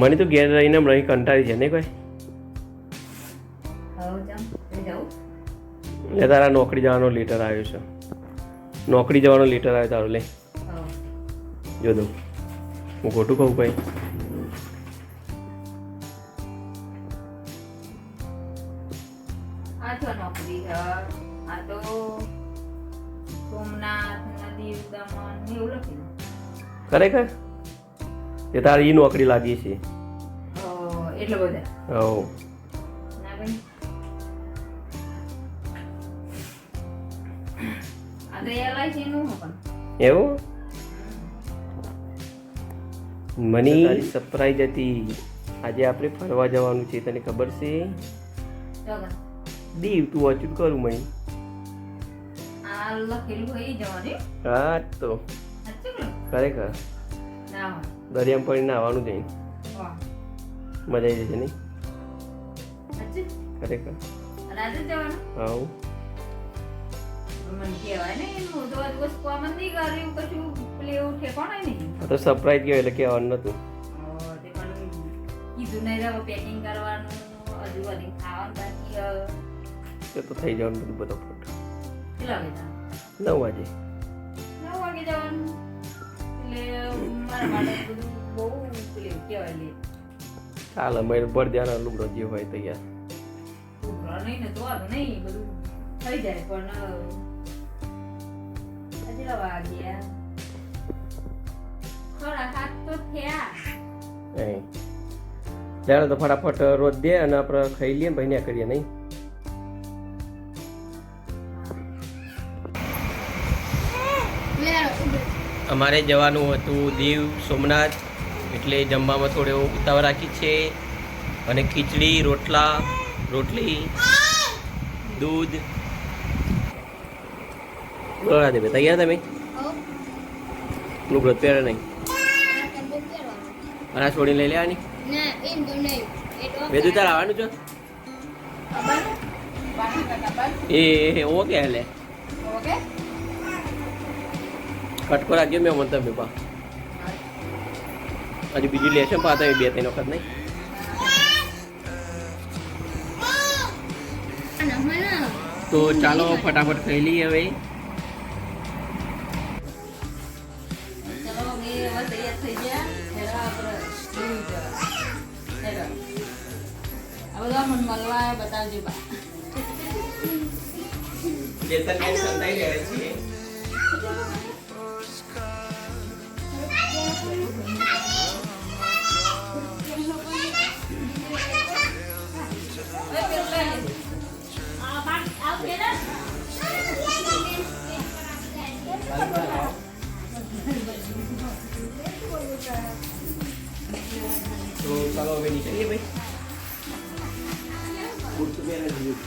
મને તો ઘેર રહીને રહી કંટાળી છે ને કોઈ લે તારા નોકરી જવાનો લેટર આવ્યો છે નોકરી જવાનો લેટર આવ્યો તારો લે જો દઉં હું ખોટું કહું કઈ નોકરી આ તો સોમનાથ નદી દમણ એવું લખેલું ખરેખર એ તારી ઈ નોકરી લાગી છે એટલે બધા હો ના ભાઈ આ તો LIC નું પણ એવું મને તારી સરપ્રાઈઝ હતી આજે આપણે ફરવા જવાનું છે તને ખબર છે દીવ તું અચૂક કરું મને આ લખેલું હોય જવાની હા તો ખરેખર દરિયામાં પડીને આવવાનું જઈને મજા આવી જશે નહીં ખરેખર રાતે જવાનું હા મને કહેવાય ને હું તો આજ વસ્તુ આમાં નહીં કર્યું કશું પેલે એવું ઠેકાણે નહીં આ તો સરપ્રાઈઝ કહેવાય એટલે કહેવાનું નતું તે પણ કીધું નહીં રહો પેકિંગ કરવાનું હજુ બધી ખાવાનું બાકી એ તો થઈ જવાનું બધું બધો ફોટ કેટલા વાગે 9 વાગે 9 વાગે જવાનું એટલે મારા માટે બધું બહુ પેલું કહેવાય લે ચાલ અમે ભર દેવાના લુગડો જે હોય તૈયાર નહીં ને તો નહીં બધું થઈ જાય પણ કેટલા વાગ્યા ખરા હાથ તો થયા જાણે તો ફટાફટ રોજ દે અને આપણે ખાઈ લઈએ ને ભાઈ ને કરીએ નહીં અમારે જવાનું હતું દીવ સોમનાથ એટલે જમવામાં થોડો ઉતાવળ રાખી છે અને ખીચડી રોટલી દૂધ બોલા દે તૈયાર તમે લુગડો પહેરે નહીં અને છોડી લઈ લેવાની બેદું તાર આવવાનું છો એ ઓકે લે ઓકે કટકો રાખજો મેં મન તમે પા હજી બીજું લેશે પાતા 2-3 વખત નહીં તો ચાલો ફટાફટ ખાઈ લઈએ હવે ચલો મે હવે તૈયાર થઈ ગયા હેરા આપણે જોઈ જવા હેરા હવે તો મન મળવા બતાવજો બા લેસન ને સંતાઈ લેવે છે તો ચાલો હવે નીકળીએ ભાઈ બૂટ પહેરે લીધું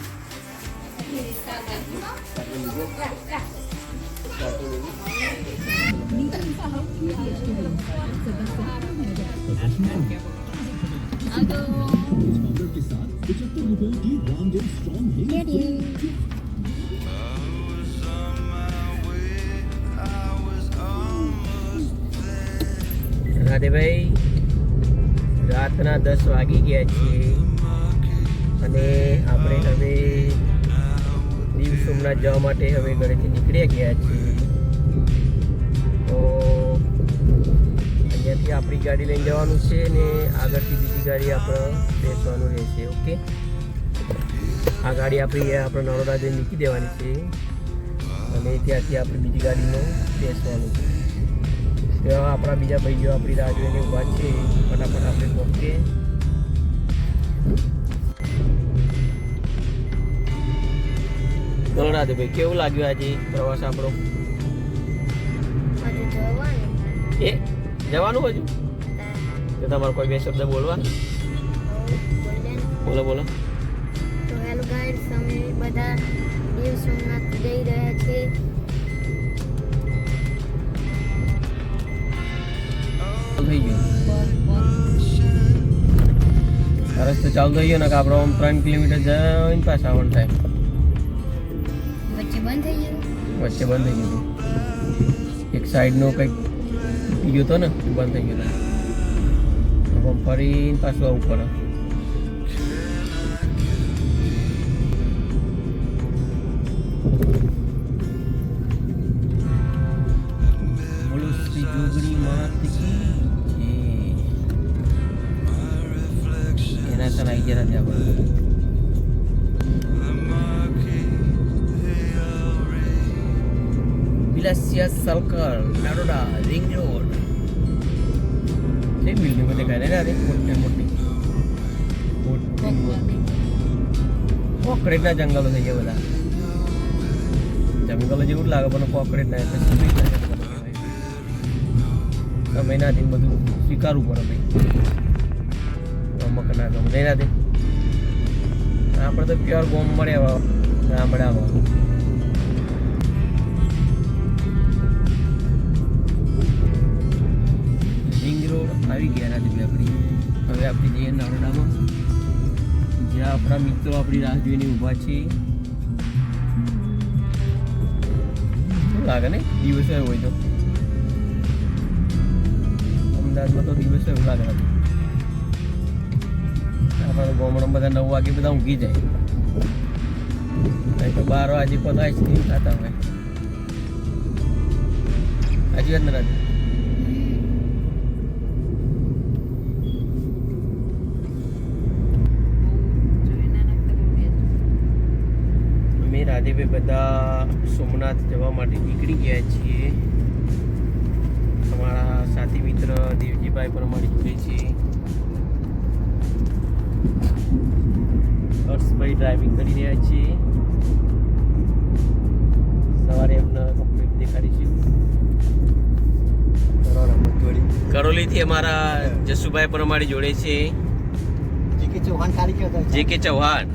રાધેભાઈ રાતના 10 વાગી ગયા છીએ અને આપણે હવે દીવ સોમનાથ જવા માટે હવે ઘરેથી નીકળી ગયા છીએ તો અહીંયાથી આપણી ગાડી લઈને જવાનું છે ને આગળથી બીજી ગાડી આપણે બેસવાનું રહેશે ઓકે આ ગાડી આપણે નરોડા જઈને મૂકી દેવાની છે અને ત્યાંથી આપણે બીજી ગાડીમાં બેસવાનું છે ત્યાં આપણા બીજા ભાઈઓ આપણી રાહ જોઈને ઊભા છે ફટાફટ આપણે પહોંચીએ બોલો રાધેભાઈ કેવું લાગ્યું આજે પ્રવાસ આપણો એ જવાનું હજુ તો તમારે કોઈ 2 શબ્દ બોલવા બોલો બોલો તો હેલો ગાઈસ અમે બધા દીવ સોમનાથ જઈ રહ્યા છીએ થઈ ગયું રસ્તો ચાલુ થઈ ગયો ને કે આપણે આમ 3 કિલોમીટર જઈને પાછા આવવાનું થાય વચ્ચે બંધ થઈ ગયું એક સાઈડનો કંઈક તૂટી ગયો હતો ને બંધ થઈ ગયો આમ ફરીને પાછું આવું પડે. બોલો શ્રી જોગણી માત કી જય. એના તને આવી ગયા નથી આપણે. વિલાસિયા સર્કલ નરોડા રિંગ રોડ છે. બિલ્ડિંગ બધે કાઢે ને મોટી મોટી કોકરેટના જંગલો થઈ ગયા બધા. જંગલો જેવું જ લાગે પણ કોકરેટના એટલે સુરતના જંગલો કહેવાય. તમે એનાથી બધું સ્વીકારવું પડે ભાઈ. અમક ના ગમે એનાથી આપણે તો પ્યોર ગોમ મળે ગામડામાં. આવી ગયા નથી આપણી. હવે આપણે જઈએ નરોડામાં, જ્યાં આપણા મિત્રો આપણી રાહ જોઈને ઊભા છે. શું લાગે ને દિવસે હોય તો અમદાવાદમાં તો દિવસે એવું લાગે નથી. આપણા ગામડામાં બધા 9 વાગે બધા ઊંઘી જાય. તો 12 વાગે બધા આઈસ્ક્રીમ ખાતા હોય. હજી વાત નથી. રાધેભાઈ બધા સોમનાથ જવા માટે નીકળી ગયા છીએ. અમારા સાથી મિત્ર દેવજીભાઈ પણ અમારી જોડે છે. હર્ષભાઈ ડ્રાઇવિંગ કરી રહ્યા છે. સવારે એમને કમ્પ્લીટ દેખાડીશું. કરોલીથી અમારા જસુભાઈ પણ અમારી જોડે છે. જે કે ચૌહાણ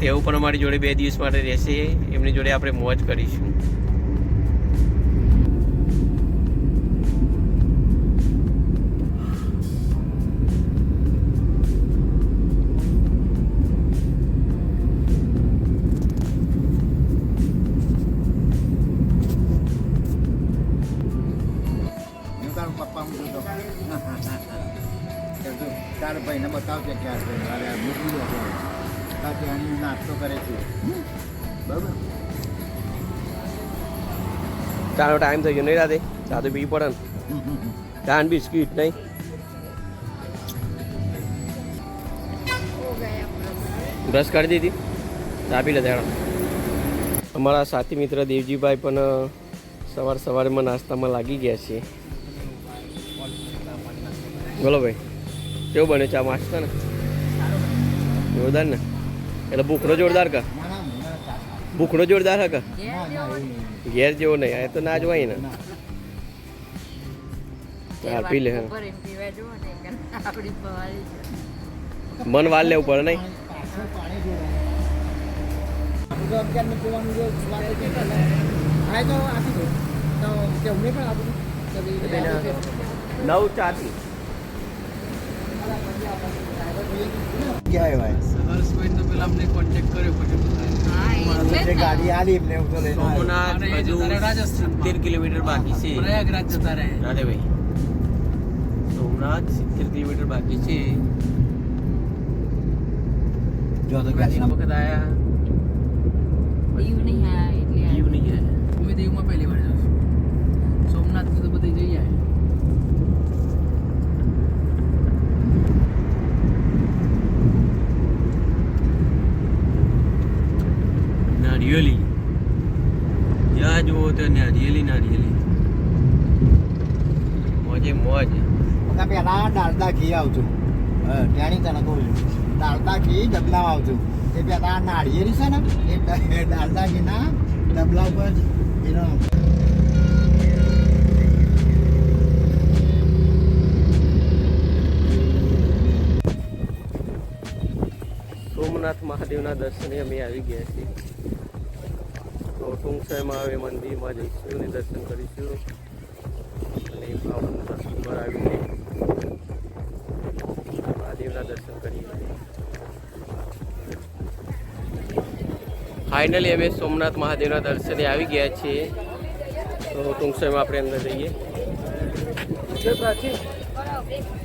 તેઓ પણ અમારી જોડે 2 દિવસ માટે રહેશે. એમની જોડે આપણે મોજ કરીશું. તારા ભાઈને બતાવશે ક્યાં મૂકી દો ત્યાંની નાસ્તો કરે છે. બરાબર ચાનો ટાઈમ થઈ ગયો નહીં રાતે. ચા તો પીવી પડે ને. ચા ને બિસ્કીટ નહીં. બ્રશ કરી દીધી. ચા પી લે ત્યાં. અમારા સાથી મિત્ર દેવજીભાઈ પણ સવારમાં નાસ્તામાં લાગી ગયા છે. બોલો ભાઈ કેવું બને ચા? મસ્ત ને, જોરદાર ને. એટલે ભૂખનો જોરદાર કા? ભૂખનો જોરદાર હા કા? ઘેર જેવો નહીં. આ તો ના જ હોય ને. ચાલ પી લે. મન વાલ લેવું પડે નહીં. નવ ચાથી ક્યાં ભાઈ હર્ષભાઈ તો પેલા અમને કોન્ટેક્ટ કર્યો પછી ગાડી આલી એમને હું તો લઈને સોમનાથ હજુ 70 કિલોમીટર બાકી છે. પ્રયાગરાજ જતા રહે રાધેભાઈ. સોમનાથ 70 કિલોમીટર બાકી છે. જો તો ગાડી વખત આયા દીવ નહીં આયા એટલે દીવ નહીં આયા. અમે દીવમાં પહેલી વાર જાઉં. સોમનાથ તો બધી જઈ આયા. નારિયેલી જ્યાં જુઓ તો નારિયેલી મોજે મોજ. પેલા ડાળદા ઘી આવતું. ત્યાંની તને કહું છું ડાળદા ઘી ડબલામાં આવતું. એ પેલા નાળિયેરી છે ને એ ડાળદા ઘીના ડબલા ઉપર એનો સોમનાથ મહાદેવના દર્શને અમે આવી ગયા છીએ. તો ટૂંક સમયમાં હવે મંદિરમાં જઈશું અને દર્શન કરીશું. અને પાવન પર આવીને મહાદેવના દર્શન કરીએ. ફાઇનલી અમે સોમનાથ મહાદેવના દર્શને આવી ગયા છીએ. તો ટૂંક સમયમાં આપણે અંદર જઈએ.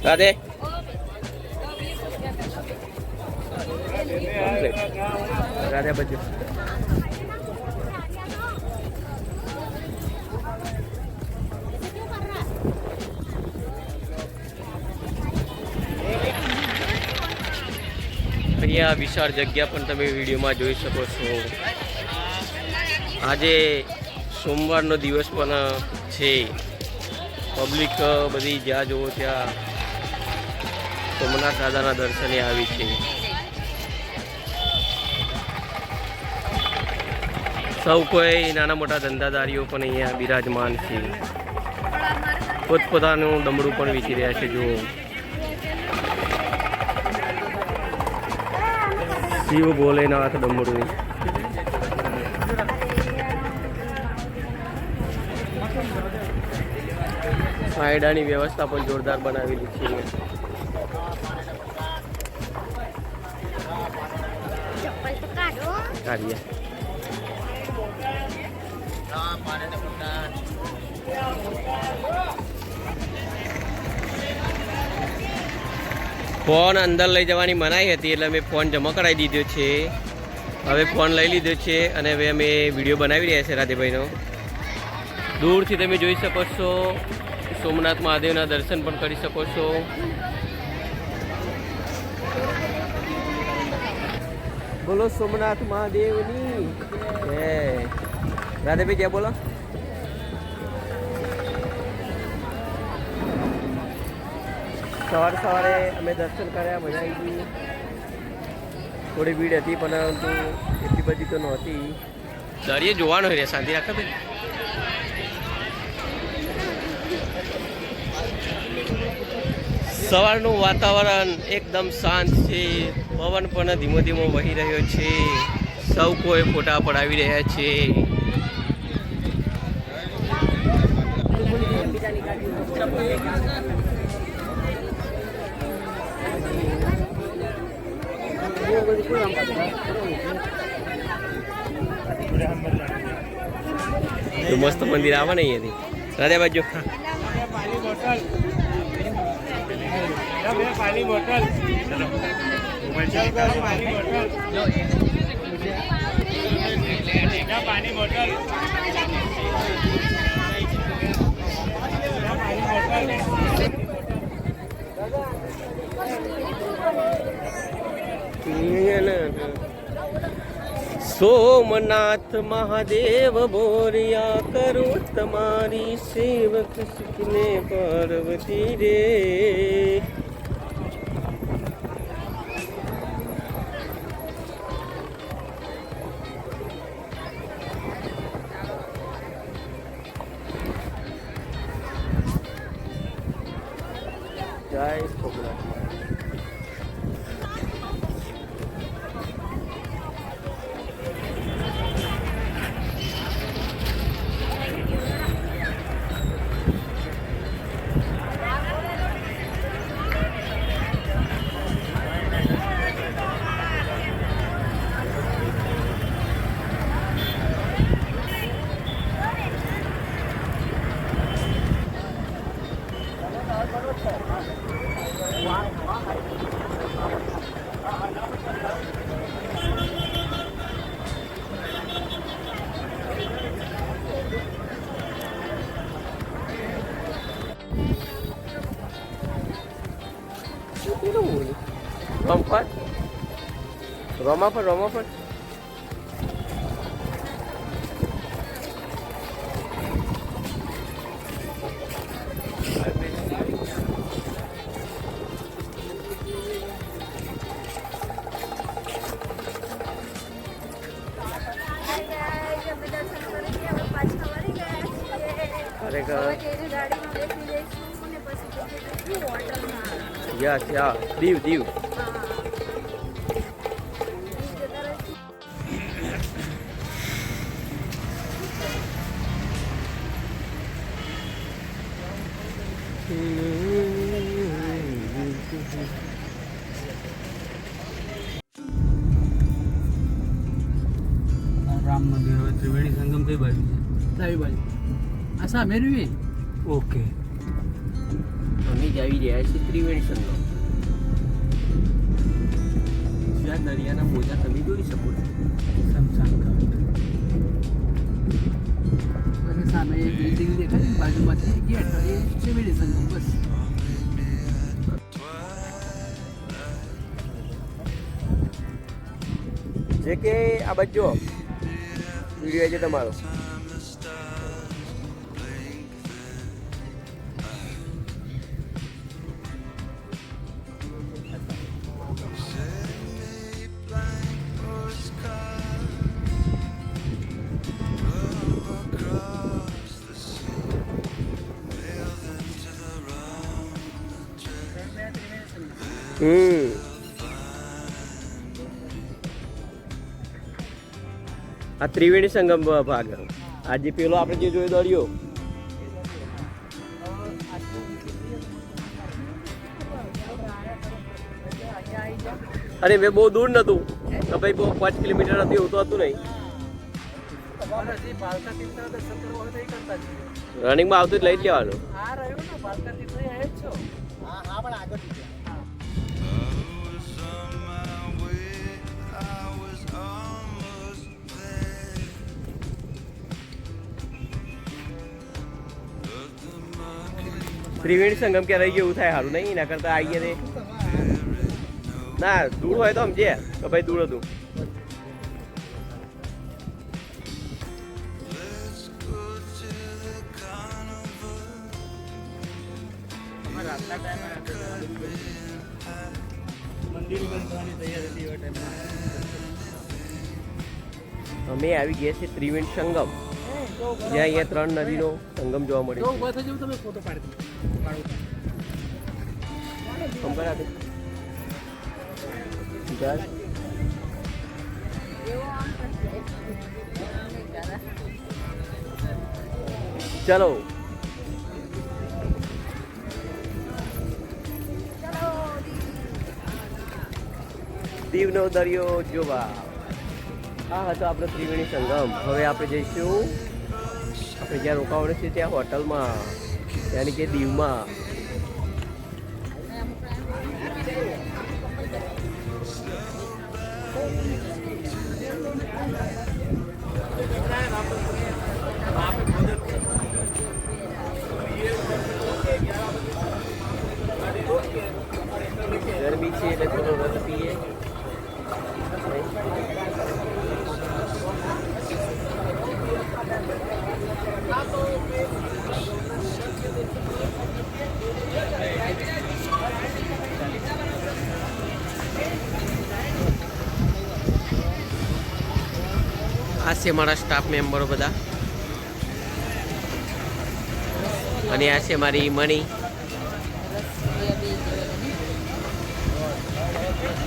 રાધે રાધે બધું અહીંયા વિશાળ જગ્યા પણ તમે વિડીયોમાં જોઈ શકો છો. આજે સોમવારનો દિવસ પણ છે. પબ્લિક બધી જ્યાં જુઓ ત્યાં સોમનાથ દાદાના દર્શને આવી છે. સૌ કોઈ નાના મોટા ધંધાદારીઓ પણ અહીંયા બિરાજમાન છે. પોતપોતાનું દમડું પણ વેચી રહ્યા છે. જુઓ શિવ ભોલેનાથ ડમરું. સાયડાની વ્યવસ્થા પણ જોરદાર બનાવેલી છે. ચપ્પલ તો કાઢો. કાઢીએ. ફોન અંદર લઈ જવાની મનાઈ હતી એટલે મેં ફોન જમા કરાવી દીધો છે. હવે ફોન લઈ લીધો છે અને હવે અમે વિડીયો બનાવી રહ્યા છે રાધેભાઈનો. દૂરથી તમે જોઈ શકો છો. સોમનાથ મહાદેવના દર્શન પણ કરી શકો છો. બોલો સોમનાથ મહાદેવની જય. રાધેભાઈ જય બોલો. સવારે અમે દર્શન કર્યા, મજા આવી ગઈ. થોડી ભીડ હતી પરંતુ એટલી બધી તો નહોતી. દરિયે જોવાનો હોય રે, શાંતિ રાખો ભાઈ. સવારનું વાતાવરણ એકદમ શાંત છે. પવન પણ ધીમો ધીમો વહી રહ્યો છે. સૌ કોઈ ફોટા પડાવી રહ્યા છે. તો મસ્ત મંદિર આવે ને અહીંયાથી. રાધે બાજુ पानी बोतल पानी बोतल સોમનાથ મહાદેવ બોરિયા કરો તમારી સેવક સુખને પાર્વતી રે. જય સોમનાથ. રોમાપર યા દીવ રામ મંદિર હવે ત્રિવેણી સંગમ કઈ બાજુ છે? ડાબી બાજુ. આ સામે રહ્યું. ઓકે. અમે જ આવી રહ્યા છે ત્રિવેણી સંગમ. જ્યાં દરિયાના મોજા તમે જોઈ શકો છો. અને સામે બિલ્ડિંગ દેખાય ને બાજુમાંથી ગેટ એ ત્રિવેણી સંગમ બસ. જે કે આ બાજુ વિડીયો છે તમારો. આ ત્રિવેણી સંગમ ભાગ. આજે પેલો આપણે જે જોયો દરિયો, અરે મેં બહુ દૂર નતું તો ભાઈ બહુ 5 કિલોમીટર હતું એવું તો હતું નહીં. રનિંગમાં આવતું જ લઈ જ લેવાનું. આ રહ્યું ને ભારતા તીર્થ અહીં જ છો. હા પણ આગળ ત્રિવેણી સંગમ ક્યાં રહી ગયું એવું થાય સારું નહીં. એના કરતા આવીએ ને ના દૂર હોય તો સમજે કે ભાઈ દૂર હતું. અમે આવી ગયા છીએ ત્રિવેણી સંગમ, જ્યાં અહીંયા 3 નદીનો સંગમ જોવા મળે તો છે. ઉભા થઈ જાવ, તમે ફોટો પાડી ચલો દીવનો દરિયો જોવા. આ હતો આપણો ત્રિવેણી સંગમ. હવે આપણે જઈશું આપણે જ્યાં રોકાવાનું છે ત્યાં હોટલમાં, યાની કે દીવમાં. ગરમી છે એટલે થોડો રસ પીએ. આ છે મારા સ્ટાફ મેમ્બરો બધા, અને આ છે મારી મણી.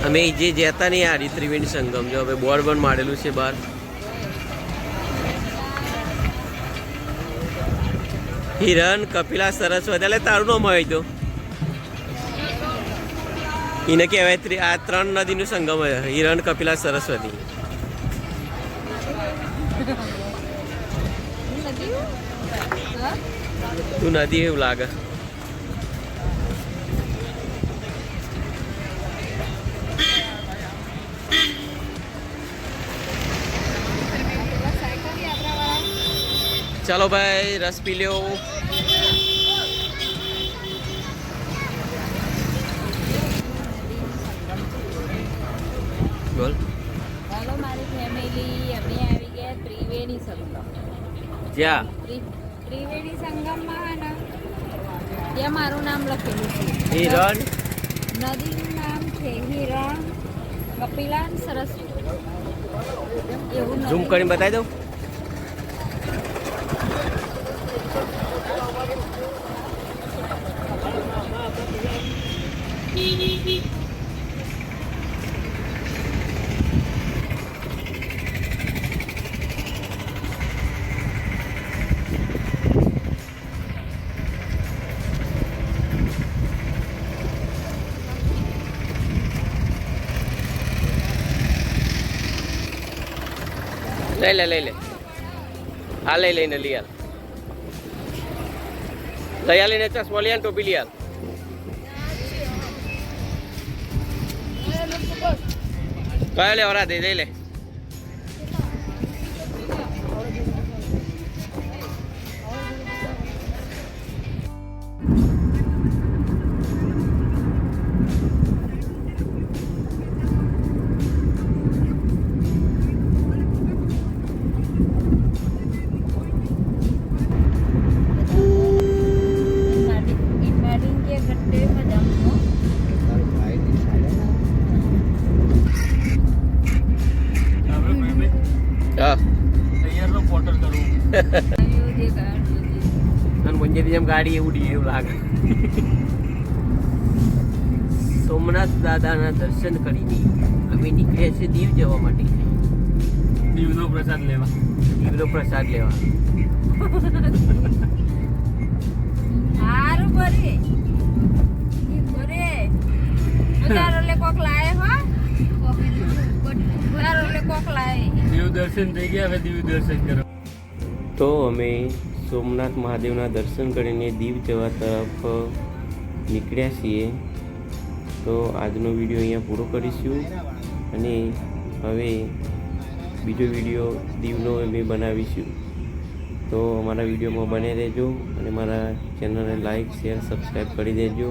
અમે જે જતા નહીં આ ત્રિવેણી સંગમ, જો હવે બોર્ડ પણ મારેલું છે બહાર. હિરણ, કપિલા, સરસ્વતી, એટલે તારું નામ હોય તો એને કહેવાય આ 3 નદીનું સંગમ હોય. હિરણ, કપિલા, સરસ્વતી. તું નદી એવું લાગે. ચાલો ભાઈ રસ પી લ્યો. બોલ. ચાલો મારી ફેમિલી અમે આવી ગયા ત્રિવેણી સંગમ. જ્યાં ત્રિવેણી સંગમમાં ને ત્યાં મારું નામ લખેલું છે. હિરણ, નદીનું નામ છે હિરણ, કપિલા અને સરસ્વતી. એવું ઝૂમ કરીને બતાવી દઉં. લઈ લે આ લઈને લઈ આલ. લઈ આલીને ચશ્મા લઈ આલ, ટોપી લઈ આલ. કયો લે ઓરા દે લે इनवाइटिंग के गड्ढे में जाऊँ તારું ભાઈ ની સાઈડે ના હા તૈયારનો પોર્ટર કરવું અને મંજેરી જેમ ગાડી ઉડી એવું લાગે સોમનાથ દાદાના દર્શન કરીને અમે નીકળ્યા છીએ દીવ જવા માટે દીવનો પ્રસાદ લેવા દીવનો પ્રસાદ લેવા હારું બરે બરે તારો લે કોક લાય હો તારો લે કોક લાય દીવ દર્શન થઈ ગયા હવે દીવ દર્શન કરો તો અમે સોમનાથ મહાદેવના દર્શન કરીને દીવ જવા તરફ નીકળ્યા છીએ તો આજનો વિડીયો અહીંયા પૂરો કરીશું અને હવે બીજો વિડીયો દીવનો અમે બનાવીશું તો અમારા વિડીયોમાં બને રહેજો અને મારા ચેનલને લાઈક શેર સબસ્ક્રાઈબ કરી દેજો